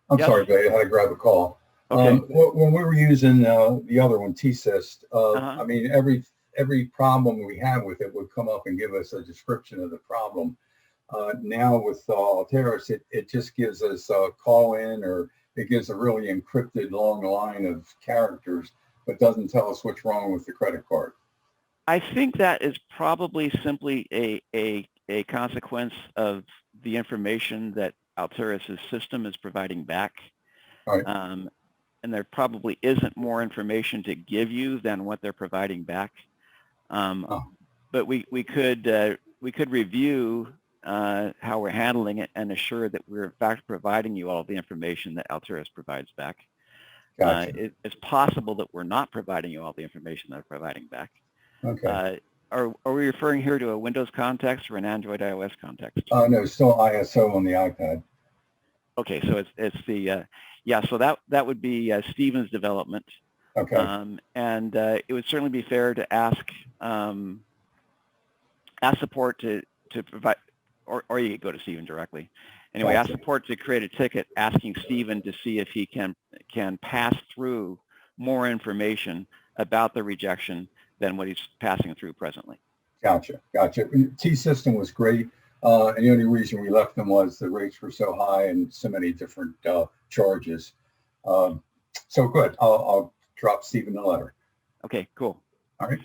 Speaker 6: I'm sorry, Glade, I had to grab a call.
Speaker 2: Okay.
Speaker 6: When we were using the other one, T-Syst, I mean, every problem we have with it would come up and give us a description of the problem. Now with Alturas, it just gives us a call in, or it gives a really encrypted long line of characters, but doesn't tell us what's wrong with the credit card.
Speaker 2: I think that is probably simply a consequence of the information that Alturas' system is providing back.
Speaker 6: All right.
Speaker 2: And there probably isn't more information to give you than what they're providing back. But we could review how we're handling it and assure that we're in fact providing you all the information that Alturas provides back.
Speaker 6: Gotcha.
Speaker 2: It's possible that we're not providing you all the information they're providing back.
Speaker 6: Okay.
Speaker 2: Are we referring here to a Windows context or an Android iOS context?
Speaker 6: No, still ISO on the iPad.
Speaker 2: Okay, so it's the so that would be Stephen's development.
Speaker 6: Okay.
Speaker 2: And it would certainly be fair to ask support to provide, or you could go to Stephen directly. Anyway, ask support to create a ticket asking Stephen to see if he can pass through more information about the rejection than what he's passing through presently.
Speaker 6: Gotcha. T-System was great. And the only reason we left them was the rates were so high and so many different charges. So good. I'll drop Stephen a letter.
Speaker 2: Okay, cool.
Speaker 6: All right.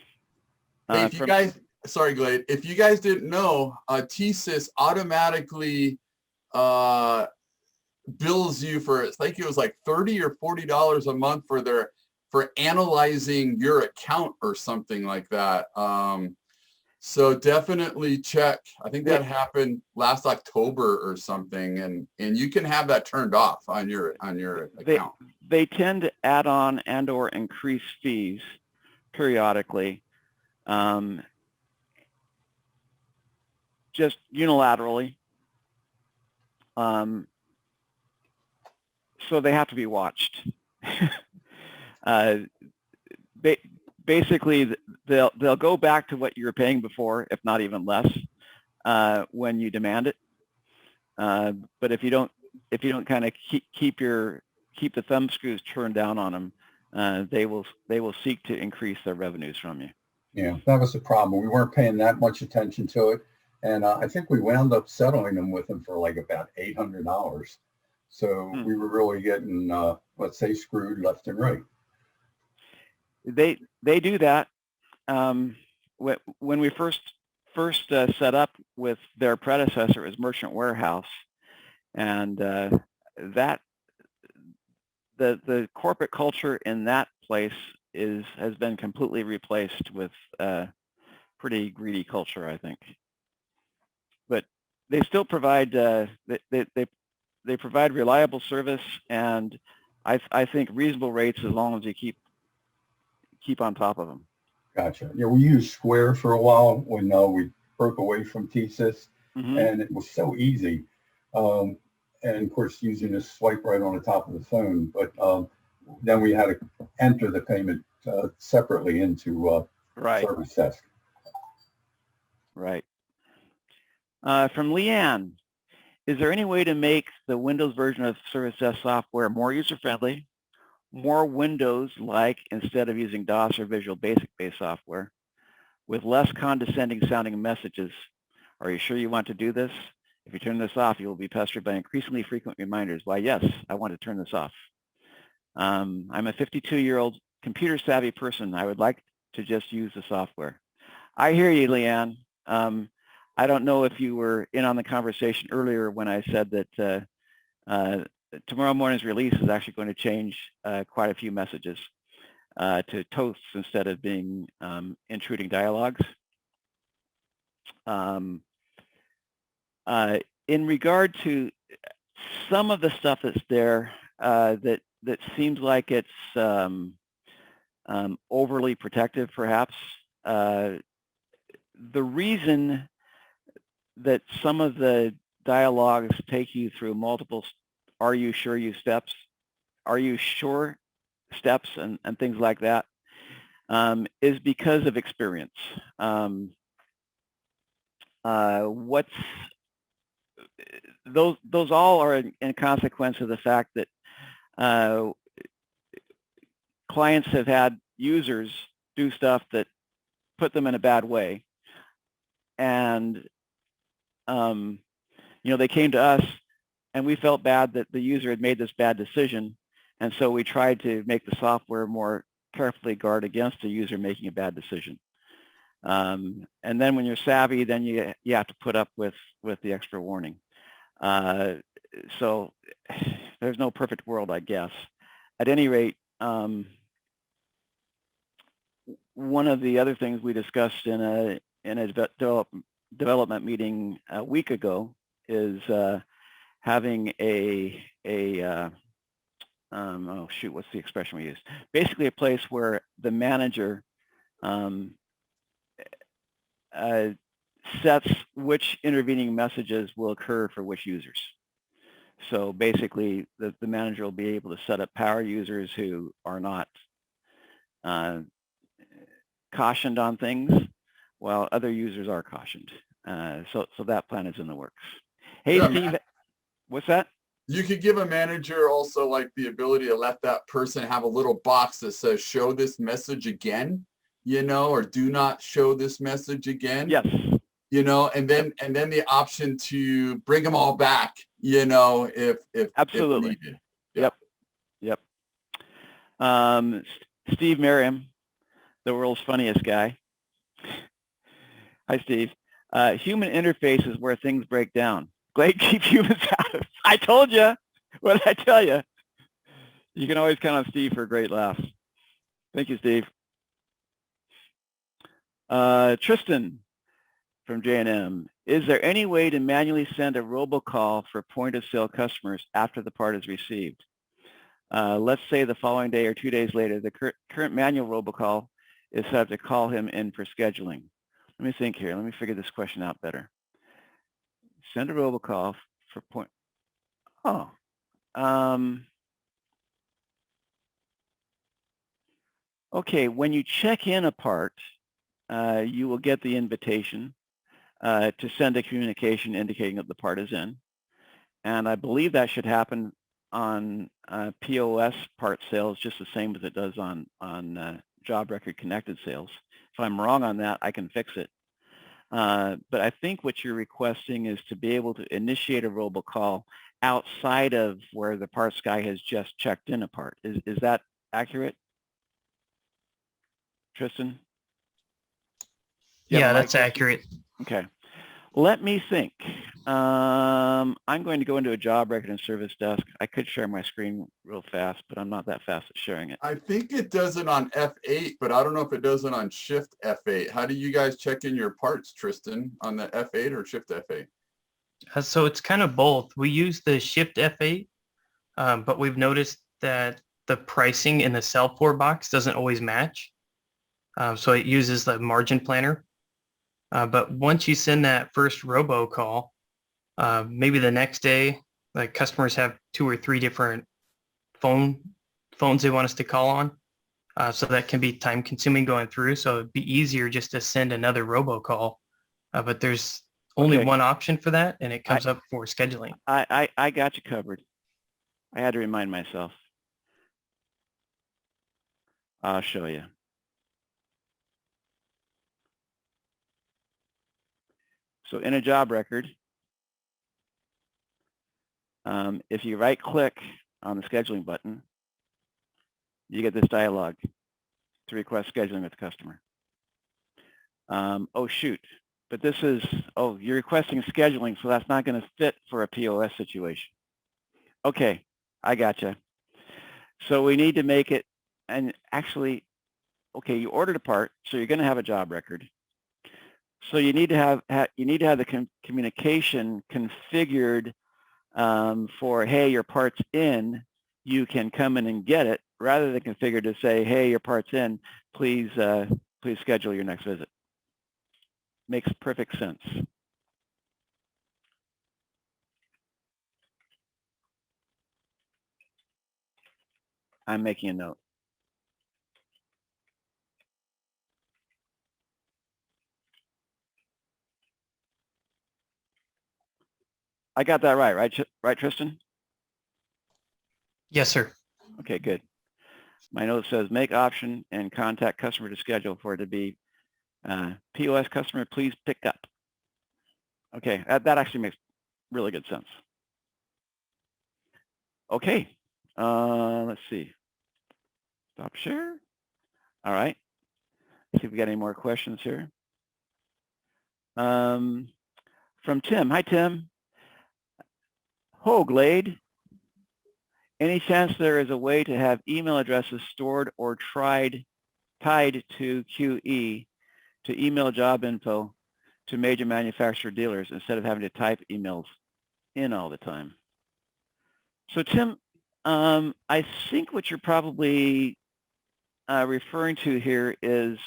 Speaker 5: Hey, if you guys, sorry, Glade, if you guys didn't know, T-Sys automatically bills you for, I think it was like $30 or $40 a month for analyzing your account or something like that. So definitely check. I think that happened last October or something, and you can have that turned off on your account.
Speaker 2: They tend to add on and or increase fees periodically, just unilaterally. So they have to be watched. Basically, they'll go back to what you were paying before, if not even less, when you demand it. But if you don't kind of keep the thumb screws turned down on them, they will seek to increase their revenues from you.
Speaker 6: Yeah, that was the problem. We weren't paying that much attention to it, and I think we wound up settling them with them for like about $800. So we were really getting, let's say, screwed left and right.
Speaker 2: They do that. When we first set up with their predecessor, it was Merchant Warehouse, and that the corporate culture in that place has been completely replaced with pretty greedy culture, I think. But they still provide they provide reliable service, and I think reasonable rates as long as you keep on top of them.
Speaker 6: Gotcha. Yeah, we used Square for a while when we broke away from TSYS, and it was so easy. And of course, using a swipe right on the top of the phone. But then we had to enter the payment separately into ServiceDesk.
Speaker 2: Right. From Leanne, is there any way to make the Windows version of ServiceDesk software more user-friendly, more Windows-like instead of using DOS or Visual Basic-based software, with less condescending sounding messages? Are you sure you want to do this? If you turn this off, you will be pestered by increasingly frequent reminders. Why, yes, I want to turn this off. I'm a 52-year-old computer-savvy person. I would like to just use the software. I hear you, Leanne. I don't know if you were in on the conversation earlier when I said that tomorrow morning's release is actually going to change quite a few messages to toasts instead of being intruding dialogues. In regard to some of the stuff that's there that seems like it's overly protective, perhaps. The reason that some of the dialogues take you through multiple are you sure steps and things like that is because of experience. Those all are in consequence of the fact that clients have had users do stuff that put them in a bad way, and they came to us and we felt bad that the user had made this bad decision, and so we tried to make the software more carefully guard against the user making a bad decision. And then when you're savvy, then you have to put up with the extra warning. So there's no perfect world, I guess. At any rate, one of the other things we discussed in a development meeting a week ago is having oh shoot, what's the expression we used? Basically, a place where the manager sets which intervening messages will occur for which users. So basically, the manager will be able to set up power users who are not cautioned on things, while other users are cautioned. So that plan is in the works. Hey, yeah, Steve, what's that?
Speaker 5: You could give a manager also like the ability to let that person have a little box that says, show this message again, or do not show this message again.
Speaker 2: Yes.
Speaker 5: And then the option to bring them all back, if
Speaker 2: absolutely.
Speaker 5: If needed. Yeah.
Speaker 2: Yep. Steve Merriam, the world's funniest guy. Hi, Steve. Human interface is where things break down. Glade, keep humans out of it. I told you. What did I tell you? You can always count on Steve for a great laugh. Thank you, Steve. Tristan from J&M. Is there any way to manually send a robocall for point-of-sale customers after the part is received? Let's say the following day or 2 days later, the current manual robocall is set up to call him in for scheduling. Let me think here. Let me figure this question out better. Send a robocall for point. Oh. Okay, when you check in a part, you will get the invitation to send a communication indicating that the part is in. And I believe that should happen on POS part sales just the same as it does on job record connected sales. If I'm wrong on that, I can fix it. But I think what you're requesting is to be able to initiate a robocall outside of where the parts guy has just checked in a part. Is that accurate, Tristan?
Speaker 7: Yeah, that's accurate.
Speaker 2: Okay. Let me think. I'm going to go into a job record in ServiceDesk. I could share my screen real fast, but I'm not that fast at sharing it.
Speaker 5: I think it does it on F8, but I don't know if it does it on Shift F8. How do you guys check in your parts, Tristan, on the F8 or Shift F8?
Speaker 7: So it's kind of both. We use the Shift F8, but we've noticed that the pricing in the cell 4 box doesn't always match. So it uses the margin planner. But once you send that first robocall, maybe the next day, like customers have 2 or 3 different phones they want us to call on. So that can be time consuming going through. So it'd be easier just to send another robocall. But there's only one option for that, and it comes up for scheduling.
Speaker 2: I got you covered. I had to remind myself. I'll show you. So in a job record, if you right click on the scheduling button, you get this dialog to request scheduling with the customer. Oh shoot, but this is, oh, you're requesting scheduling, so that's not going to fit for a POS situation. Okay, I gotcha. So we need to make it, and actually, okay, you ordered a part, so you're going to have a job record. So you need to have the communication configured for, hey, your part's in, you can come in and get it, rather than configured to say, hey, your part's in, please schedule your next visit. Makes perfect sense. I'm making a note. I got that right, Tristan?
Speaker 7: Yes, sir.
Speaker 2: Okay, good. My note says make option and contact customer to schedule for it to be POS customer, please pick up. Okay, that actually makes really good sense. Okay, let's see. Stop share. All right. Let's see if we got any more questions here. From Tim. Hi, Tim. Ho, Glade. Any chance there is a way to have email addresses stored or tied to QE to email job info to major manufacturer dealers instead of having to type emails in all the time? So Tim, I think what you're probably referring to here is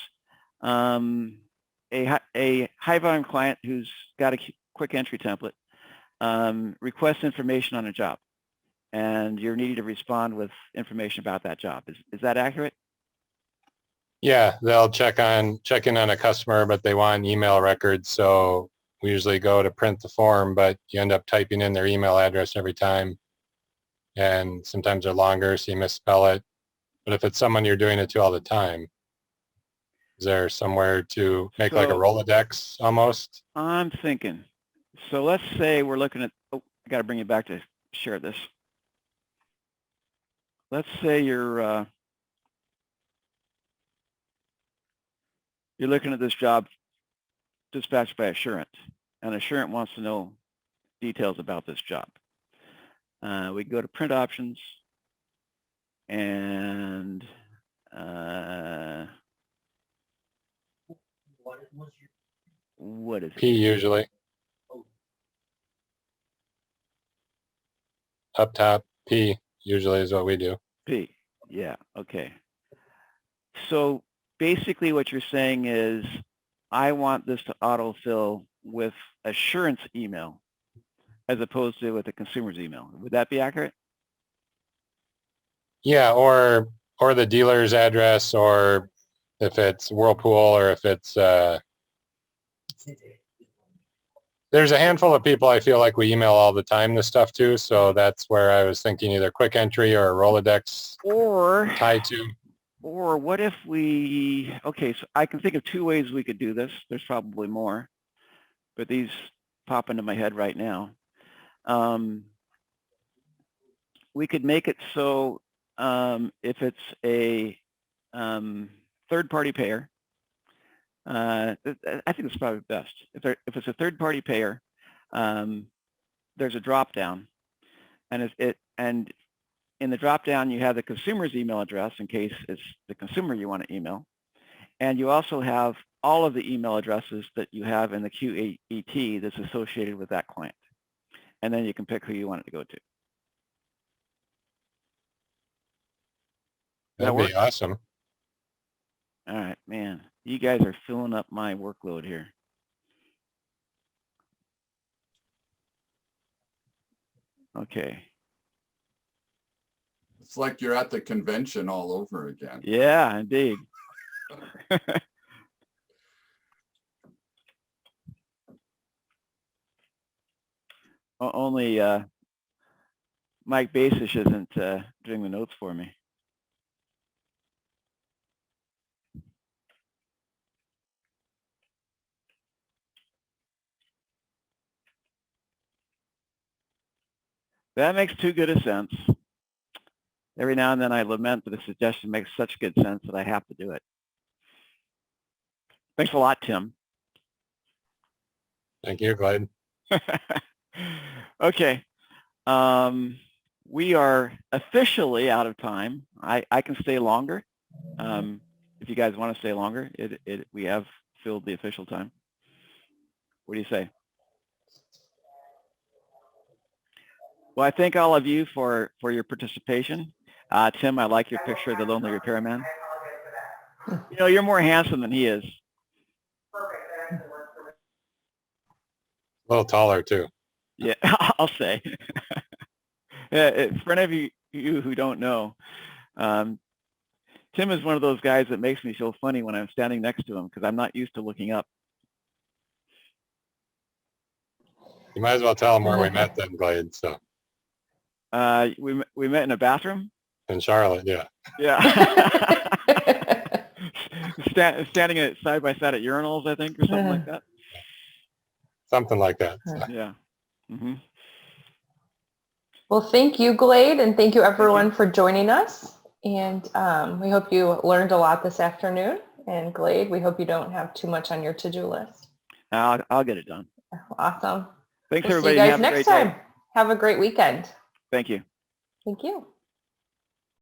Speaker 2: a high volume client who's got a quick entry template requests information on a job, and you're needing to respond with information about that job. Is that accurate?
Speaker 8: Yeah, they'll check in on a customer, but they want email records. So we usually go to print the form, but you end up typing in their email address every time. And sometimes they're longer, so you misspell it. But if it's someone you're doing it to all the time, is there somewhere to make like a Rolodex almost?
Speaker 2: I'm thinking. So let's say we're looking at, oh, I got to bring you back to share this. Let's say you're looking at this job dispatched by Assurant, and Assurant wants to know details about this job. We go to print options, and what is it?
Speaker 8: P usually. Up top, P usually is what we do.
Speaker 2: P, yeah, okay. So basically what you're saying is, I want this to autofill with Assurance email as opposed to with the consumer's email. Would that be accurate?
Speaker 8: Yeah, or the dealer's address, or if it's Whirlpool, or if it's there's a handful of people I feel like we email all the time this stuff to, so that's where I was thinking either quick entry or a Rolodex
Speaker 2: or
Speaker 8: tie to.
Speaker 2: Or what if we, okay, so I can think of 2 ways we could do this. There's probably more, but these pop into my head right now. We could make it so if it's a third-party payer, I think it's probably best. If it's a third-party payer, there's a drop-down, and and in the drop-down you have the consumer's email address in case it's the consumer you want to email, and you also have all of the email addresses that you have in the QET that's associated with that client, and then you can pick who you want it to go to.
Speaker 8: That'd be awesome.
Speaker 2: All right, man. You guys are filling up my workload here. Okay.
Speaker 5: It's like you're at the convention all over again.
Speaker 2: Yeah, indeed. Only Mike Basish isn't doing the notes for me. That makes too good a sense. Every now and then I lament that a suggestion makes such good sense that I have to do it. Thanks a lot, Tim.
Speaker 8: Thank you, Glade.
Speaker 2: Okay. We are officially out of time. I can stay longer. If you guys want to stay longer, we have filled the official time. What do you say? Well, I thank all of you for your participation. Tim, I like your picture of the lonely repairman. You know, you're more handsome than he is.
Speaker 8: A little taller too.
Speaker 2: Yeah, I'll say. Yeah, for any of you who don't know, Tim is one of those guys that makes me feel funny when I'm standing next to him because I'm not used to looking up.
Speaker 8: You might as well tell them where we met then, Glade. So.
Speaker 2: We met in a bathroom.
Speaker 8: In Charlotte, yeah.
Speaker 2: Yeah. Standing side by side at urinals, I think, or something like that.
Speaker 8: Something like that. So.
Speaker 2: Yeah. Mm-hmm.
Speaker 1: Well, thank you, Glade, and thank you everyone for joining us. And we hope you learned a lot this afternoon. And Glade, we hope you don't have too much on your to-do list.
Speaker 2: I'll get it done.
Speaker 1: Awesome.
Speaker 2: Thanks,
Speaker 1: We'll
Speaker 2: everybody.
Speaker 1: see you guys
Speaker 2: Have a
Speaker 1: next
Speaker 2: great
Speaker 1: time.
Speaker 2: day.
Speaker 1: Have a great weekend.
Speaker 2: Thank you.
Speaker 1: Thank you.